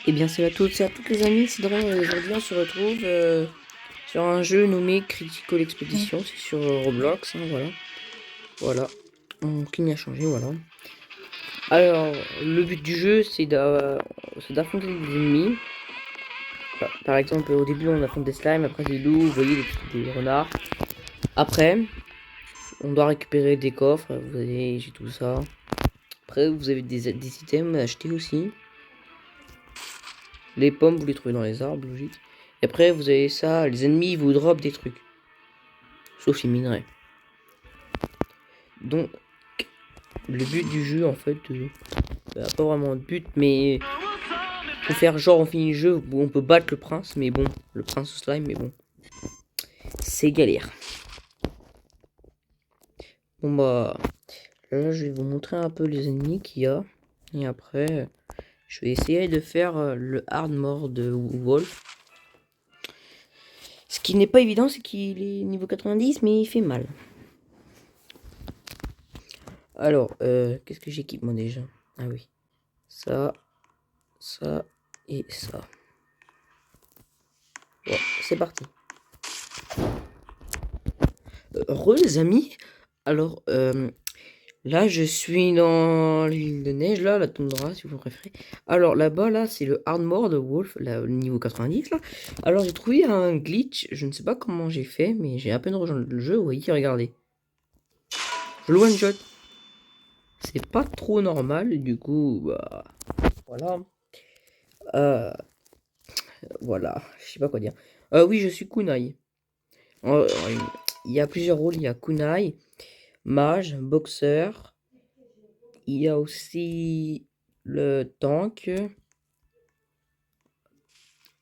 Et bien salut à toutes et à toutes les amis, c'est Dran et aujourd'hui on se retrouve sur un jeu nommé Critical Expedition, c'est sur Roblox, hein, voilà, mon clign a changé, voilà. Alors, le but du jeu c'est d'affronter des ennemis. Par exemple, au début on affronte des slimes, après des loups, vous voyez des renards. Après, on doit récupérer des coffres, vous voyez, j'ai tout ça. Après vous avez des items à acheter aussi. Les pommes, vous les trouvez dans les arbres, logique. Et après, vous avez ça, les ennemis vous drop des trucs. Sauf les minerais. Donc, le but du jeu, en fait, pas vraiment de but, mais pour faire genre on finit le jeu, où on peut battre le prince, mais bon, le prince au slime, mais bon, c'est galère. Bon bah, là je vais vous montrer un peu les ennemis qu'il y a. Et après, je vais essayer de faire le hard mode de Wolf. Ce qui n'est pas évident, c'est qu'il est niveau 90, mais il fait mal. Alors, qu'est-ce que j'équipe moi déjà? Ah oui, ça et ça. Bon, c'est parti. Les amis. Alors, là, je suis dans l'île de neige, là, la toundra, si vous préférez. Alors, là-bas, là, c'est le hard mode de Wolf, là, le niveau 90, là. Alors, j'ai trouvé un glitch, je ne sais pas comment j'ai fait, mais j'ai à peine rejoint le jeu, vous voyez, regardez. Je le one-shot. C'est pas trop normal, du coup, bah, voilà. Euh, voilà, je sais pas quoi dire. Oui, je suis kunai. Euh, il y a plusieurs rôles, il y a kunai, mage, boxeur. Il y a aussi le tank. Il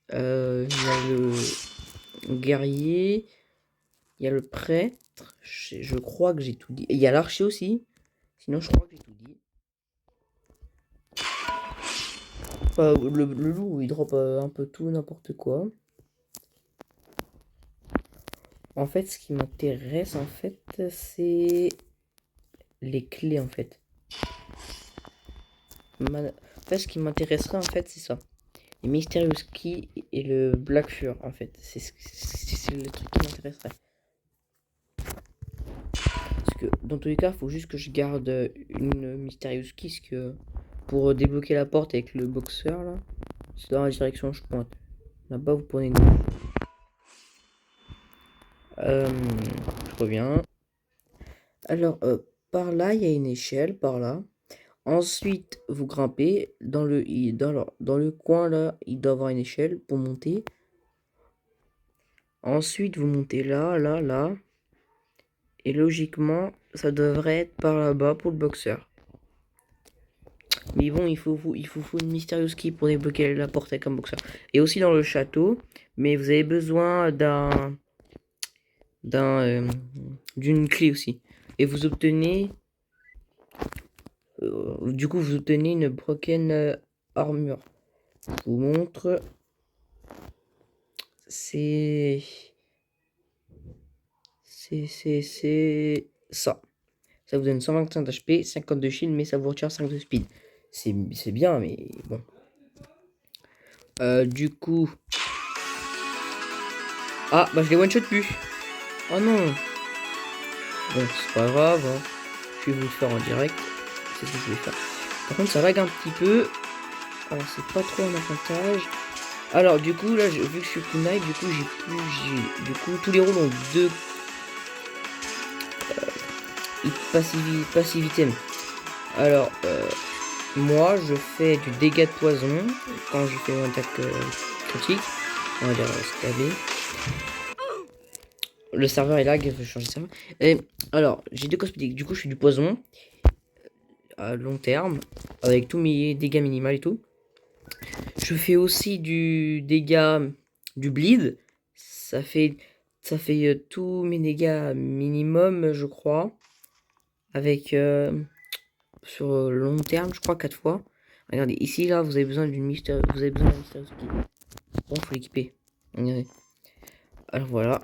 y a le guerrier. Il y a le prêtre. Je crois que j'ai tout dit. Et il y a l'archer aussi. Sinon, je crois que j'ai tout dit. Le loup, il drop un peu tout, n'importe quoi. En fait, ce qui m'intéresse, en fait, c'est les clés, en fait. En fait, ce qui m'intéresserait, en fait, c'est ça. Les Mysterious Key et le Black Fur, en fait. C'est le truc qui m'intéresserait. Parce que dans tous les cas, il faut juste que je garde une Mysterious Key. Parce que pour débloquer la porte avec le boxeur, là, c'est dans la direction où je pointe. Là-bas, vous prenez une. Je reviens. Alors, par là, il y a une échelle, par là. Ensuite, vous grimpez. Dans le coin, là, il doit y avoir une échelle pour monter. Ensuite, vous montez là, là, là. Et logiquement, ça devrait être par là-bas pour le boxeur. Mais bon, il faut une Mysterious Key pour débloquer la porte avec un boxeur. Et aussi dans le château. Mais vous avez besoin d'une clé aussi. Et vous obtenez... du coup, vous obtenez une broken armure. Je vous montre. C'est ça. Ça vous donne 125 d'HP, 50 de shield, mais ça vous retire 5 de speed. C'est bien, mais bon. Du coup... Ah, bah je les one-shot plus. Oh non. Bon, c'est pas grave. Hein. Je vais vous le faire en direct. C'est ce que je vais faire. Par contre, ça lag un petit peu. Alors, c'est pas trop un avantage. Alors, du coup, là, vu que je suis kunai, du coup, du coup, tous les rôles ont deux passivité. Alors, moi, je fais du dégât de poison quand je fais une attaque critique. On va dire stabé. Le serveur est lag, je vais changer de serveur. Et alors, j'ai deux cosmétiques. Du coup, je fais du poison à long terme avec tous mes dégâts minimaux et tout. Je fais aussi du dégât du bleed. Ça fait tous mes dégâts minimum, je crois. Avec sur long terme, je crois 4 fois. Regardez, ici là, vous avez besoin d'une mystère, vous avez besoin d'un mystère ski. Bon, faut l'équiper. Regardez. Alors voilà.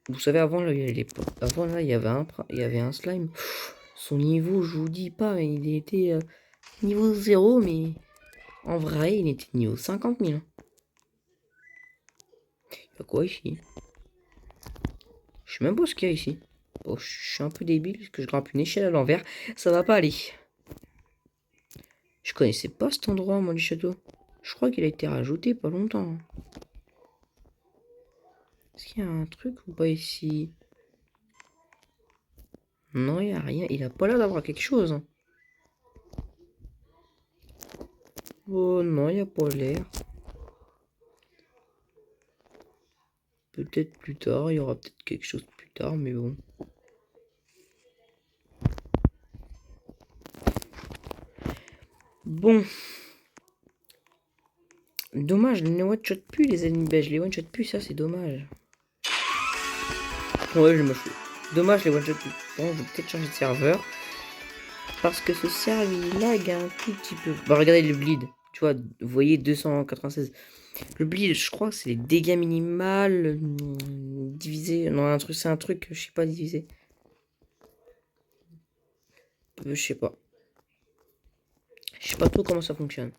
Vous savez, avant là, il y avait un slime. Son niveau, je vous dis pas, mais il était niveau 0, mais en vrai, il était niveau 50 000. Il y a quoi ici? Je sais même pas ce qu'il y a ici. Oh, je suis un peu débile parce que je grimpe une échelle à l'envers. Ça va pas aller. Je connaissais pas cet endroit, moi, du château. Je crois qu'il a été rajouté pas longtemps. Est-ce qu'il y a un truc ou pas ici? Non, il n'y a rien. Il a pas l'air d'avoir quelque chose. Oh non, il n'y a pas l'air. Peut-être plus tard. Il y aura peut-être quelque chose plus tard, mais bon. Bon. Dommage, les one-shot plus les ennemis belges. Les one-shot plus, ça c'est dommage. Ouais, je me fous. Dommage les one-shot plus. Bon, je vais peut-être changer de serveur. Parce que ce serveur il lag un tout petit peu. Bah, regardez le bleed. Tu vois, vous voyez 296. Le bleed, je crois que c'est les dégâts minimales divisé. Non, un truc, c'est un truc, je sais pas, divisé. Je sais pas. Je sais pas trop comment ça fonctionne.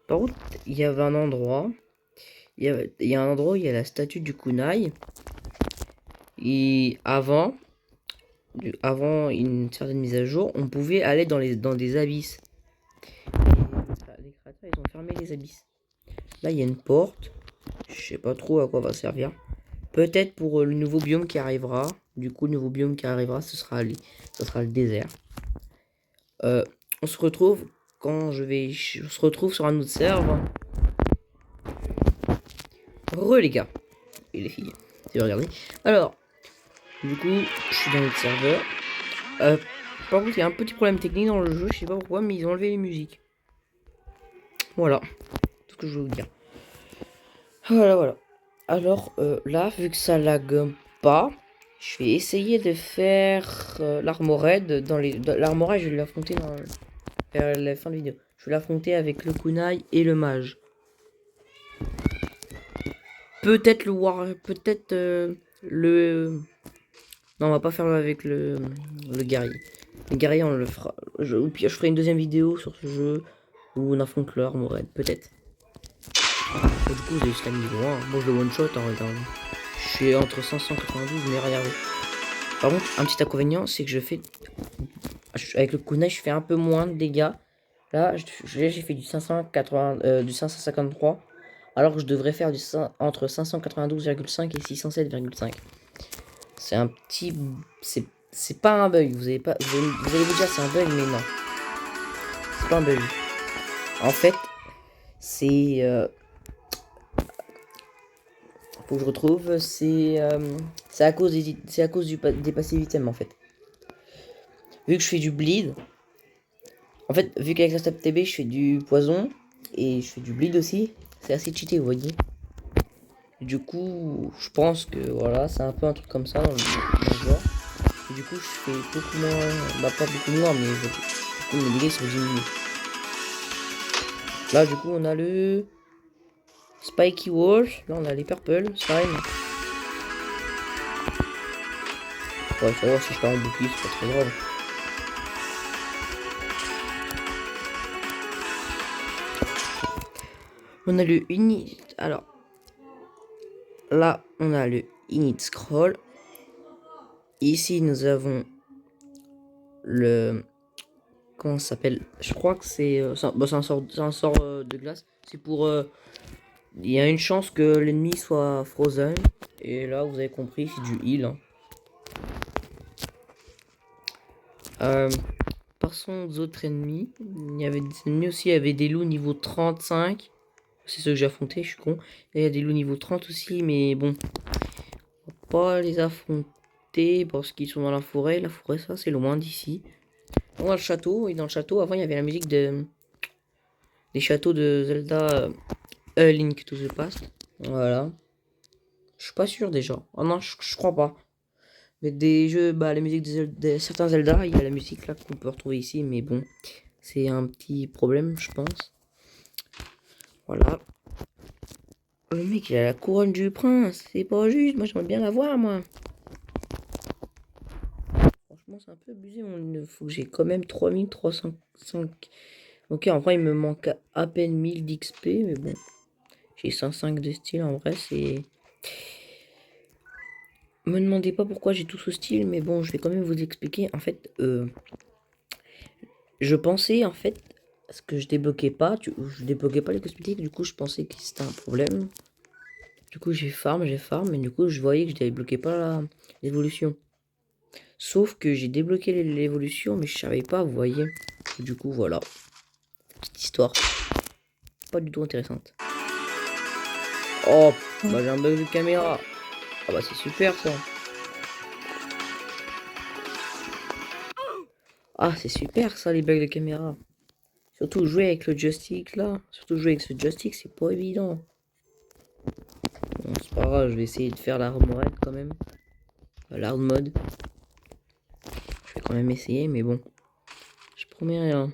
Par contre, il y avait un endroit. Il y a un endroit où il y a la statue du kunai. Et avant une certaine mise à jour, on pouvait aller dans des abysses. Et les créateurs, ils ont fermé les abysses. Là, il y a une porte. Je sais pas trop à quoi va servir. Peut-être pour le nouveau biome qui arrivera. Du coup, le nouveau biome qui arrivera, ce sera le désert. On se retrouve quand on se retrouve sur un autre serveur. Les gars et les filles, si vous regardez. Alors, du coup, je suis dans notre serveur. Par contre, il y a un petit problème technique dans le jeu, je sais pas pourquoi, mais ils ont enlevé les musiques. Voilà, tout ce que je veux vous dire. Voilà. Alors là, vu que ça lag pas, je vais essayer de faire l'armorade l'armorade, je vais l'affronter vers la fin de vidéo. Je vais l'affronter avec le kunai et le mage. Peut-être peut-être le... Non, on va pas faire avec le guerrier. Le guerrier, on le fera. Ou pire, je ferai une deuxième vidéo sur ce jeu où on affronte l'armorade, peut-être. Du coup, j'ai juste la niveau 1. Moi, je le one shot, hein, regarde. Je suis entre 592, mais regardez. Par contre, un petit inconvénient, c'est que je fais. Avec le kunai, je fais un peu moins de dégâts. Là, j'ai fait du 580, du 553. Alors que je devrais faire entre 592,5 et 607,5. C'est un petit. C'est pas un bug. Vous allez vous dire c'est un bug, mais non. C'est pas un bug. En fait, c'est. Faut que je retrouve. C'est à cause des passifs items en fait. Vu que je fais du bleed. En fait, vu qu'avec la stab TB, je fais du poison. Et je fais du bleed aussi. C'est assez cheaté, vous voyez. Du coup, je pense que voilà, c'est un peu un truc comme ça dans le genre. Et du coup, je fais beaucoup moins, bah pas beaucoup moins, mais du coup, mes dégâts sont diminués. Là, du coup, on a le Spiky Wall. Là, on a les Purple Slime. Ouais, ça va, si je perds un bouclier, c'est pas très grave. On a le Unit. Alors, là, on a le Init Scroll. Ici, nous avons le... Comment ça s'appelle? Je crois que c'est un sort de glace. C'est pour... il y a une chance que l'ennemi soit frozen. Et là, vous avez compris, c'est du heal. Hein. Passons aux autres ennemis. Il y avait des ennemis aussi. Il y avait des loups niveau 35. C'est ceux que j'ai affronté, je suis con. Et il y a des loups niveau 30 aussi, mais bon. On va pas les affronter parce qu'ils sont dans la forêt. La forêt, ça, c'est loin d'ici. On a le château. Et dans le château, avant, il y avait la musique des châteaux de Zelda Link to the Past. Voilà. Je suis pas sûr déjà. Oh non, je crois pas. Mais des jeux, bah, la musique de certains Zelda, il y a la musique là qu'on peut retrouver ici, mais bon, c'est un petit problème, je pense. Voilà. Le mec, il a la couronne du prince, c'est pas juste, moi j'aimerais bien la voir, moi. Franchement, commence un peu à abuser. Il faut que j'ai quand même 3305. Ok, en vrai, il me manque à peine 1000 d'XP, mais bon. J'ai 105 de style, en vrai, c'est... Me demandez pas pourquoi j'ai tout ce style, mais bon, je vais quand même vous expliquer. En fait, je pensais, en fait, parce que je débloquais pas, je débloquais pas les cosmétiques, du coup, je pensais que c'était un problème. Du coup, j'ai farm, et du coup, je voyais que je débloquais pas l'évolution. Sauf que j'ai débloqué l'évolution, mais je savais pas, vous voyez. Du coup, voilà. Petite histoire. Pas du tout intéressante. Oh, bah j'ai un bug de caméra. Ah bah c'est super ça. Ah, c'est super ça, les bugs de caméra. Surtout jouer avec le joystick là. Surtout jouer avec ce joystick, c'est pas évident. Bon, c'est pas grave, je vais essayer de faire l'hard mode quand même. L'hard mode. Je vais quand même essayer, mais bon. Je promets rien.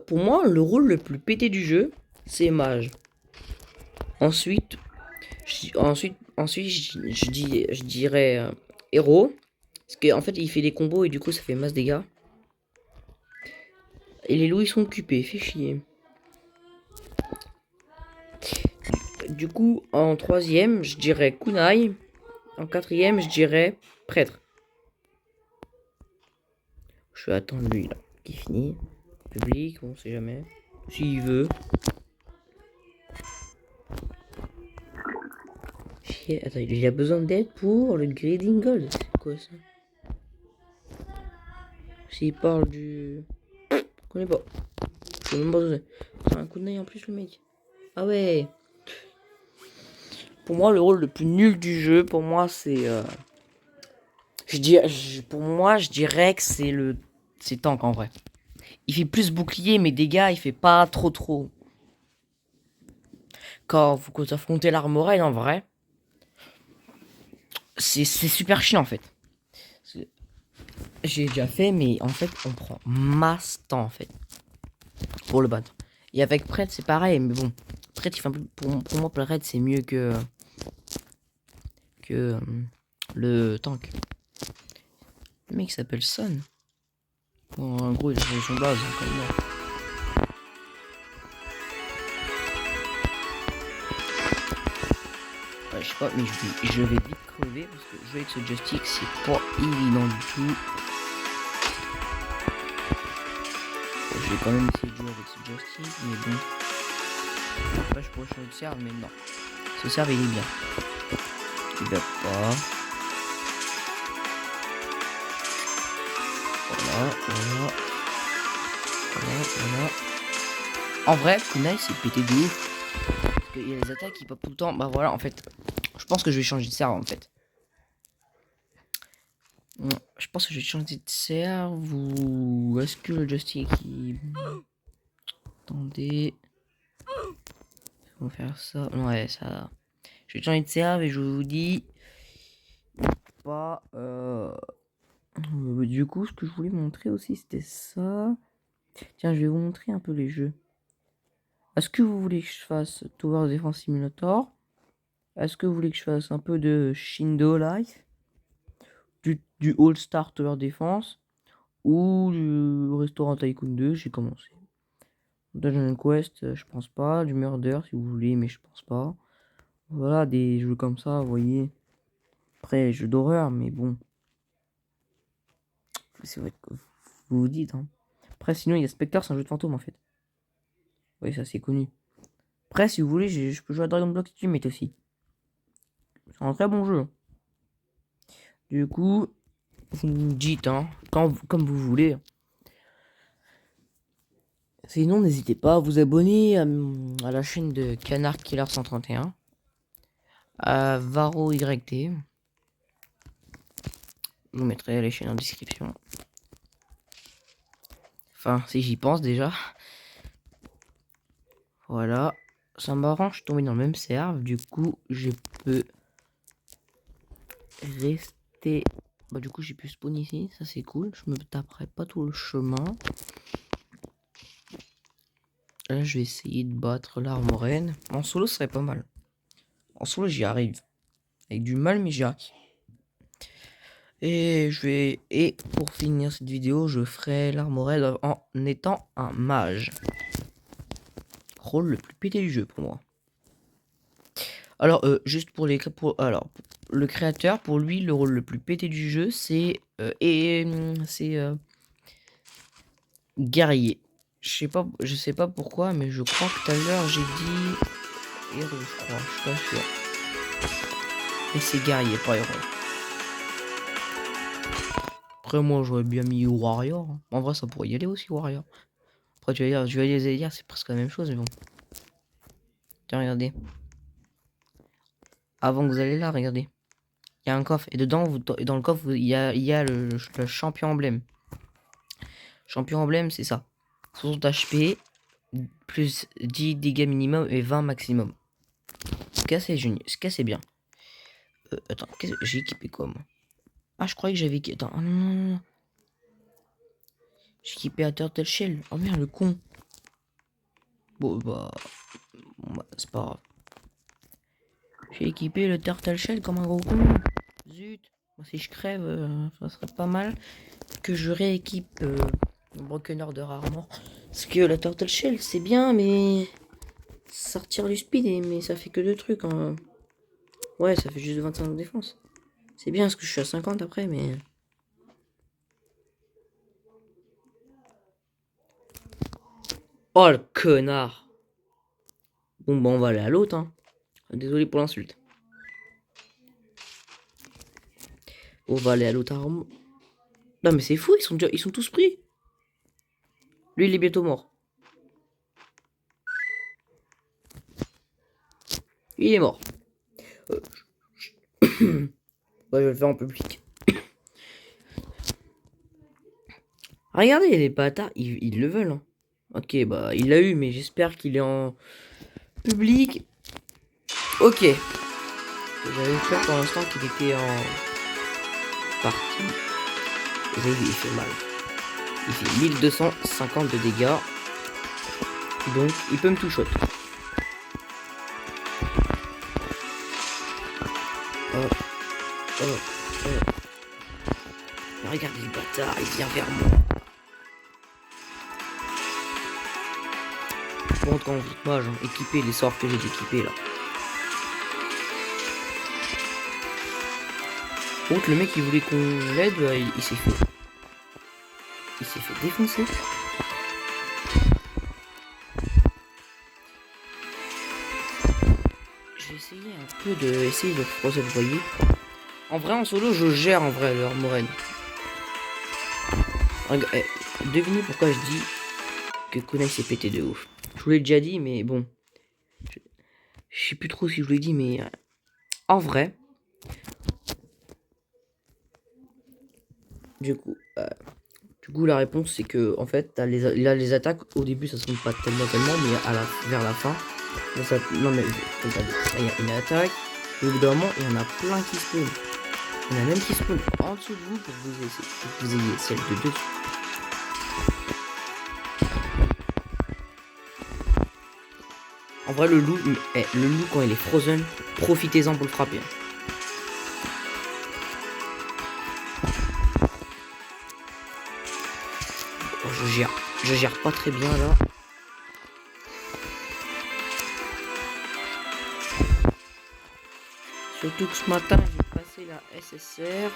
Pour moi, le rôle le plus pété du jeu, c'est mage. Ensuite, je dirais héros. Parce qu'en fait, il fait des combos et du coup, ça fait masse dégâts. Et les loups, ils sont occupés, fait chier. Du coup, en troisième, je dirais kunai. En quatrième, je dirais prêtre. Je vais attendre lui, là, qui finit. Public, on sait jamais. S'il veut. Chier, attends, il a besoin d'aide pour le grading gold. C'est quoi ça? S'il parle du... Je connais pas. Je sais même pas ce que c'est. Un kunai en plus, le mec. Ah ouais. Pour moi, le rôle le plus nul du jeu, pour moi, c'est... pour moi, je dirais que c'est le... C'est tank, en vrai. Il fait plus bouclier, mais dégâts, il fait pas trop. Quand vous affrontez l'armorel, en vrai, c'est super chiant, en fait. J'ai déjà fait, mais en fait, on prend masse temps, en fait, pour le battre. Et avec Prêtre, c'est pareil, mais bon. Prêtre, il fait un peu... Pour moi, Prêtre, c'est mieux que le tank. Le mec s'appelle Son. Bon, en gros, il a son base, comme moi. Ouais, je sais pas, mais je vais vite crever parce que jouer avec ce joystick, c'est pas évident du tout. Bon, je vais quand même essayer de jouer avec ce joystick, mais bon. Après, je pourrais changer de serve, mais non. Ce serve, il est bien. Il va pas. Voilà. En vrai, Kunai, c'est pété de ouf. Parce qu'il y a les attaques qui pop tout le temps. Bah voilà, en fait, je pense que je vais changer de serve, en fait. Je pense que je vais changer de serve ou est-ce que le joystick il... Attendez. On va faire ça. Ouais, ça. Je vais changer de serve et je vous dis pas. Du coup, ce que je voulais montrer aussi, c'était ça. Tiens, je vais vous montrer un peu les jeux. Est-ce que vous voulez que je fasse Tower Defense Simulator? Est-ce que vous voulez que je fasse un peu de Shindo Life? Du All Star Tower Defense? Ou du Restaurant Tycoon 2? J'ai commencé. Dungeon Quest, je pense pas. Du Murder, si vous voulez, mais je pense pas. Voilà, des jeux comme ça, vous voyez. Après, jeux d'horreur, mais bon. C'est vrai que vous vous dites, hein. Après, sinon, il y a Spectre, c'est un jeu de fantôme, en fait. Oui, ça, c'est connu. Après, si vous voulez, je peux jouer à Dragon Block Ultimate aussi. C'est un très bon jeu. Du coup, vous me dites, hein, comme vous voulez. Sinon, n'hésitez pas à vous abonner à la chaîne de Canard Killer 131. À Varo YT. Je vous mettrai les chaînes en description. Enfin, si j'y pense déjà. Voilà. Ça m'arrange, je suis tombé dans le même serve. Du coup, je peux rester. Bah, du coup, j'ai pu spawn ici. Ça, c'est cool. Je me taperai pas tout le chemin. Là, je vais essayer de battre l'armorène. En solo, ce serait pas mal. En solo, j'y arrive. Avec du mal, mais j'y arrive. Et pour finir cette vidéo, je ferai l'armorelle en étant un mage. Rôle le plus pété du jeu pour moi. Alors, juste pour les... alors, le créateur, pour lui, le rôle le plus pété du jeu, c'est... guerrier. Je sais pas pourquoi, mais je crois que tout à l'heure, j'ai dit... héros, je crois, je suis pas sûr. Et c'est guerrier, pas héros. Après, moi, j'aurais bien mis warrior. En vrai, ça pourrait y aller aussi, warrior. Après, tu vas dire, je vais les dire, c'est presque la même chose, mais bon. Tiens, regardez. Avant que vous allez là, regardez. Il y a un coffre. Et dedans, dans le coffre, il y a le champion emblème. Champion emblème, c'est ça. 60 HP, plus 10 dégâts minimum et 20 maximum. Ce qui est assez génial. Ce qui est assez bien. Attends, j'ai équipé quoi, moi? Ah, je croyais que j'avais équipé... Attends, oh, non. J'ai équipé à Turtle Shell. Oh merde, le con. Bon, bah c'est pas grave. J'ai équipé le Turtle Shell comme un gros con. Zut. Moi, si je crève, ça serait pas mal que je rééquipe le Broken Order Armor. Parce que la Turtle Shell, c'est bien, mais... Sortir du speed, mais ça fait que 2 trucs. Hein. Ouais, ça fait juste 25 de défense. C'est bien, parce que je suis à 50 après, mais... Oh, le connard. Bon, bah, on va aller à l'autre, hein. Désolé pour l'insulte. On va aller à l'autre arme. Non, mais c'est fou, ils sont tous pris. Lui, il est bientôt mort. Il est mort. Ouais, je vais le faire en public. Regardez, les bâtards, ils le veulent. Hein. Ok, bah, il l'a eu, mais j'espère qu'il est en public. Ok. J'avais peur pour l'instant qu'il était en partie. Vous avez vu, il fait mal. Il fait 1250 de dégâts. Donc, il peut me tout shot. Regarde les bâtards, il vient vers moi. Je montre en mage, hein, équiper les sorts que j'ai équipés là. Contre le mec il voulait qu'on l'aide, il s'est fait. Il s'est fait défoncer. J'ai essayé un peu de frozer, vous voyez. En vrai en solo je gère en vrai leur moraine. Devinez pourquoi je dis que Kunai s'est pété de ouf. Je vous l'ai déjà dit mais bon. Je sais plus trop si je vous l'ai dit mais en vrai. Du coup, la réponse c'est que en fait, les attaques au début ça se monte pas tellement, mais vers la fin, ça, non mais il y a une attaque. Et au bout d'un moment, il y en a plein qui spawn. Il y en a même qui spawn en dessous de vous pour que vous ayez celle de dessus. En vrai, le loup quand il est frozen, profitez-en pour le frapper. Oh, je gère pas très bien là. Surtout que ce matin, j'ai passé la SSR.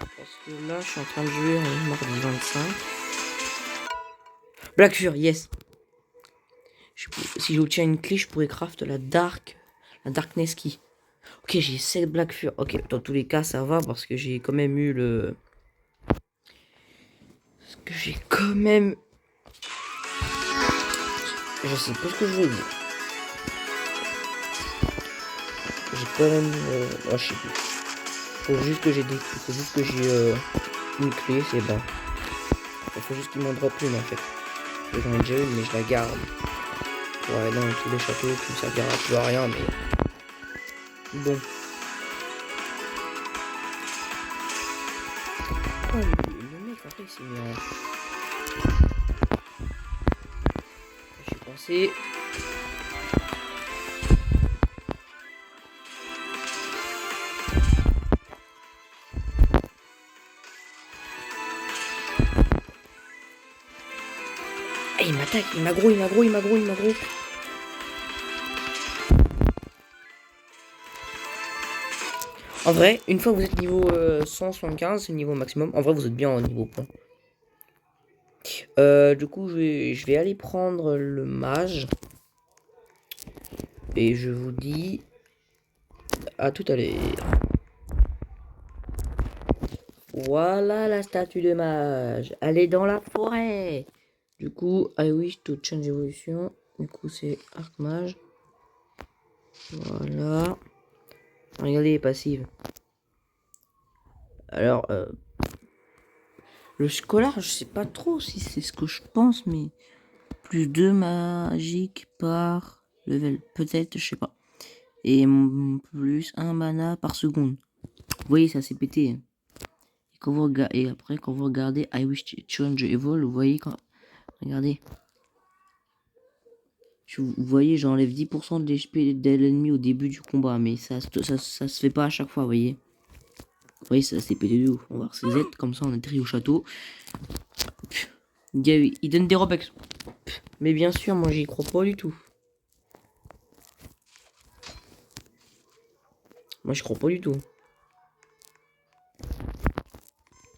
Parce que là, je suis en train de jouer en mardi 25. Black Fur, yes. Si j'obtiens une clé, je pourrais craft la Darkness Key. Ok, j'ai 7 Black Fur. Ok, dans tous les cas, ça va parce que j'ai quand même eu le... Parce que j'ai quand même... Je sais pas ce que je veux dire. J'ai quand même... Oh, je sais plus. Faut juste que j'ai une clé, c'est bon. Il faut juste qu'il m'en drop une en fait. J'en ai déjà une, mais je la garde. Ouais, dans tous les châteaux, qui ne servira plus à rien, mais... Bon. Oh, le mec, après, il s'est mis en... Je suis passé... Attaque, il m'aggro, il m'aggro, il m'aggro, il m'aggro. En vrai, une fois que vous êtes niveau 175, c'est le niveau maximum. En vrai, vous êtes bien au niveau point. Du coup, je vais aller prendre le mage. Et je vous dis à tout à l'heure. Voilà la statue de mage. Elle est dans la forêt. Du coup, I wish to change evolution. Du coup, c'est Archmage. Voilà. Regardez les passives. Alors, le scolaire, je sais pas trop si c'est ce que je pense, mais plus 2 magique par level. Peut-être, je sais pas. Et plus 1 mana par seconde. Vous voyez, ça s'est pété. Et après, quand vous regardez I wish to change evol, vous voyez quand. Regardez. Vous voyez, j'enlève 10% de l'HP de l'ennemi au début du combat, mais ça se fait pas à chaque fois, vous voyez. Vous voyez, ça s'est pété de ouf. On va voir ses Z, comme ça on atterrit au château. Il donne des Robux. Mais bien sûr, moi j'y crois pas du tout. Moi je crois pas du tout.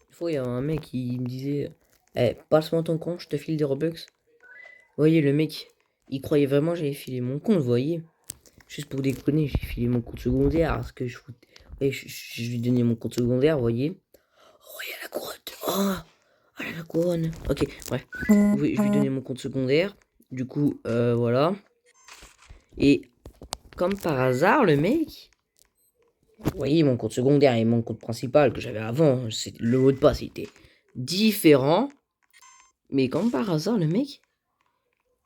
Une fois, il y a un mec qui me disait eh, passe-moi ton compte, je te file des Robux. Vous voyez, le mec, il croyait vraiment que j'avais filé mon compte, vous voyez. Juste pour déconner, j'ai filé mon compte secondaire. Parce que je lui ai donné mon compte secondaire, vous voyez. Oh, il y a la couronne. Oh, la couronne. Ok, bref. Oui, je lui ai donné mon compte secondaire. Du coup, voilà. Et comme par hasard, le mec. Vous voyez, mon compte secondaire et mon compte principal que j'avais avant, le mot de passe était différent. Mais comme par hasard, le mec,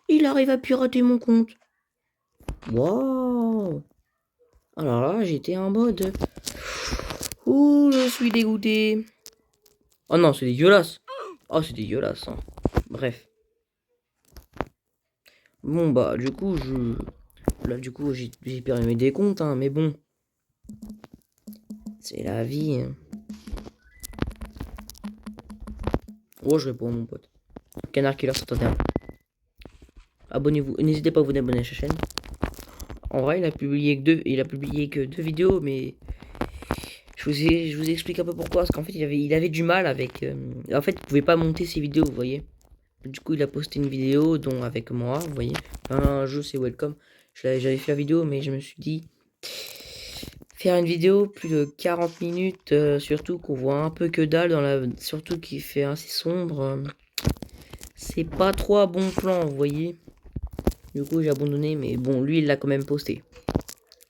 il arrive à pirater mon compte. Waouh! Alors là, j'étais en mode. Ouh, je suis dégoûté. Oh non, c'est dégueulasse. Oh, c'est dégueulasse. Hein. Bref. Bon, bah, du coup, là, du coup, j'ai perdu mes décomptes, hein, mais bon. C'est la vie. Hein. Oh, je réponds, mon pote. Canard Killer 101. Abonnez-vous. N'hésitez pas à vous abonner à sa chaîne. En vrai, il a publié que deux vidéos, mais je vous explique un peu pourquoi. Parce qu'en fait, il avait du mal avec. En fait, il pouvait pas monter ses vidéos, vous voyez. Du coup, il a posté une vidéo, dont avec moi, vous voyez. Un jeu, c'est Welcome. J'avais fait la vidéo, mais je me suis dit. Faire une vidéo plus de 40 minutes, surtout qu'on voit un peu que dalle dans la. Surtout qu'il fait assez sombre. C'est pas trop un bon plan, vous voyez. Du coup, j'ai abandonné, mais bon, lui, il l'a quand même posté.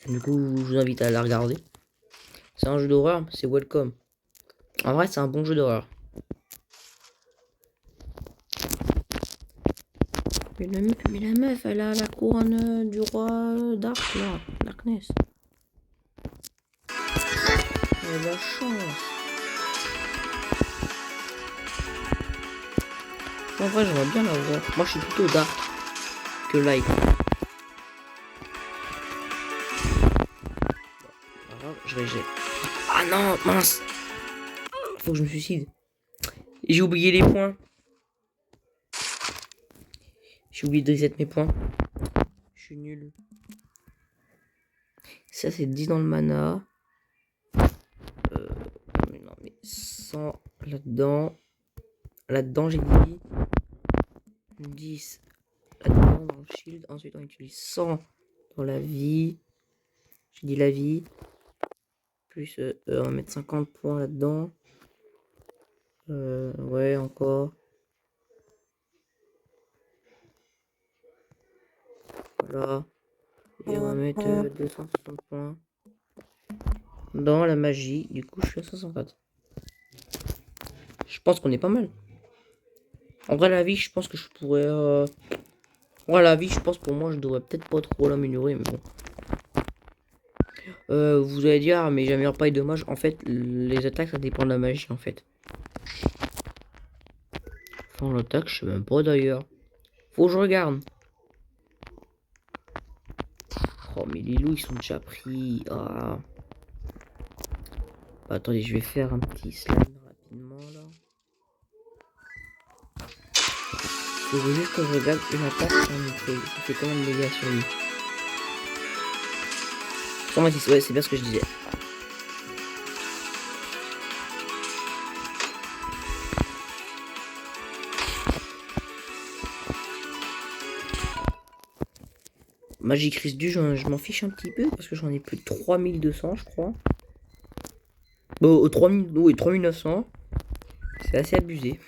Du coup, je vous invite à la regarder. C'est un jeu d'horreur, c'est Welcome. En vrai, c'est un bon jeu d'horreur. Mais la meuf, elle a la couronne du roi Dark, là, Darkness. Elle a la chance. En vrai, j'aimerais bien la voir. Moi, je suis plutôt Dark que Light. Alors, je rejette. Ah non, mince. Faut que je me suicide. J'ai oublié les points. J'ai oublié de reset mes points. Je suis nul. Ça, c'est 10 dans le mana. Non, mais 100 là-dedans. Là-dedans, j'ai dit 10 là-dedans dans le shield. Ensuite, on utilise 100 dans la vie. J'ai dit la vie. Plus, on va mettre 50 points là-dedans. Ouais, encore. Voilà. Et on va mettre 260 points dans la magie. Du coup, je suis à 504. Je pense qu'on est pas mal. En vrai, la vie, je pense que je pourrais. Ouais, la vie, je pense pour moi, je devrais peut-être pas trop l'améliorer, mais bon. Vous allez dire, ah, mais j'améliore pas les dommages. En fait, les attaques, ça dépend de la magie, en fait. Enfin, l'attaque, je sais même pas d'ailleurs. Faut que je regarde. Oh, mais les loups, ils sont déjà pris. Ah. Bah, attendez, je vais faire un petit slime rapidement, là. Il faut juste que je regarde une attaque, ça fait combien de dégâts sur lui? 126, ouais, c'est bien ce que je disais. Magic Rescue, je m'en fiche un petit peu parce que j'en ai plus de 3200, je crois. Bon, 3000, oui, 3900. C'est assez abusé.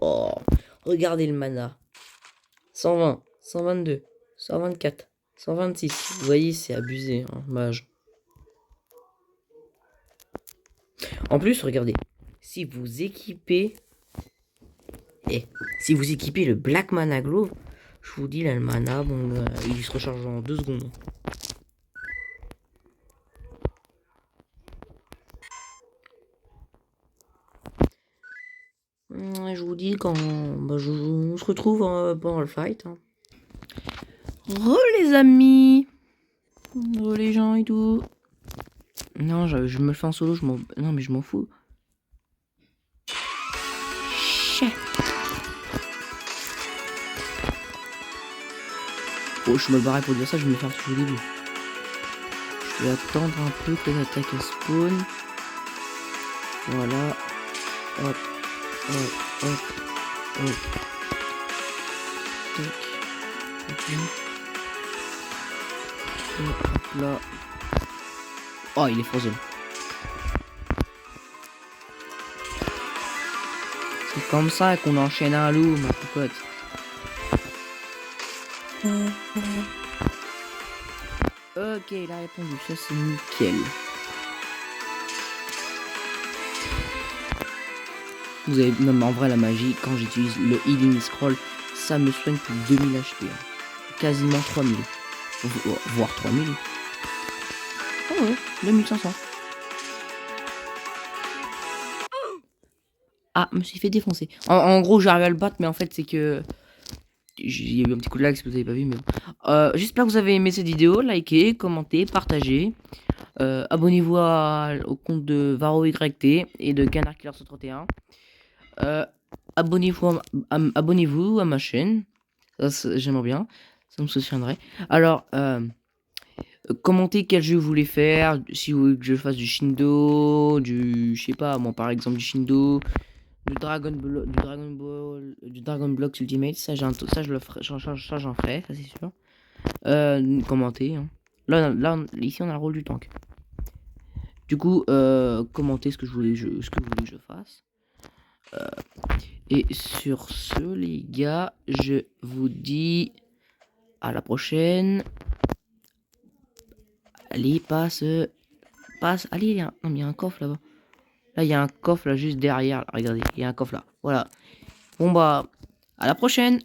Oh, regardez le mana. 120, 122, 124, 126. Vous voyez, c'est abusé, hein, mage. En plus, regardez. Si vous équipez... si vous équipez le Black Mana Glove, je vous dis là, le mana, bon, il se recharge en 2 secondes. Je vous dis quand on se retrouve pendant le fight. Hein. Les amis. Les gens et tout. Non, je me le fais en solo, non mais je m'en fous. Chais. Oh, je me barrais pour dire ça, je vais me faire tout au début. Je vais attendre un peu que l'attaque spawn. Voilà. Hop. Hop. Hop. Hop. Tac. Hop là. Oh, il est frozen. C'est comme ça qu'on enchaîne un loup, ma pote. Ok, il a répondu, ça c'est nickel. Vous avez même en vrai la magie, quand j'utilise le healing scroll, ça me soigne pour 2000 HP. Hein. Quasiment 3000. Voire 3000. Oh ouais, 2500. Ah, je me suis fait défoncer. En gros, j'arrive à le battre, mais en fait, c'est que... Il y a eu un petit coup de lag si vous avez pas vu, mais bon. J'espère que vous avez aimé cette vidéo. Likez, commentez, partagez. Abonnez-vous au compte de VaroYT et de Canard Killer 131. Abonnez-vous à ma chaîne. J'aimerais bien. Ça me soutiendrait. Alors, commentez quel jeu vous voulez faire. Si vous voulez que je fasse du Shindo, je sais pas, moi par exemple du Shindo, du Dragon Block Ultimate, ça je le ferai, j'en ferai, ça c'est sûr. Commentez. Hein. Là, ici on a le rôle du tank. Du coup, commentez ce que vous voulez que je fasse. Et sur ce, les gars, je vous dis à la prochaine. Allez, passe. Allez, il y a un coffre là-bas. Là, il y a un coffre là juste derrière. Là, regardez, il y a un coffre là. Voilà. Bon bah, à la prochaine.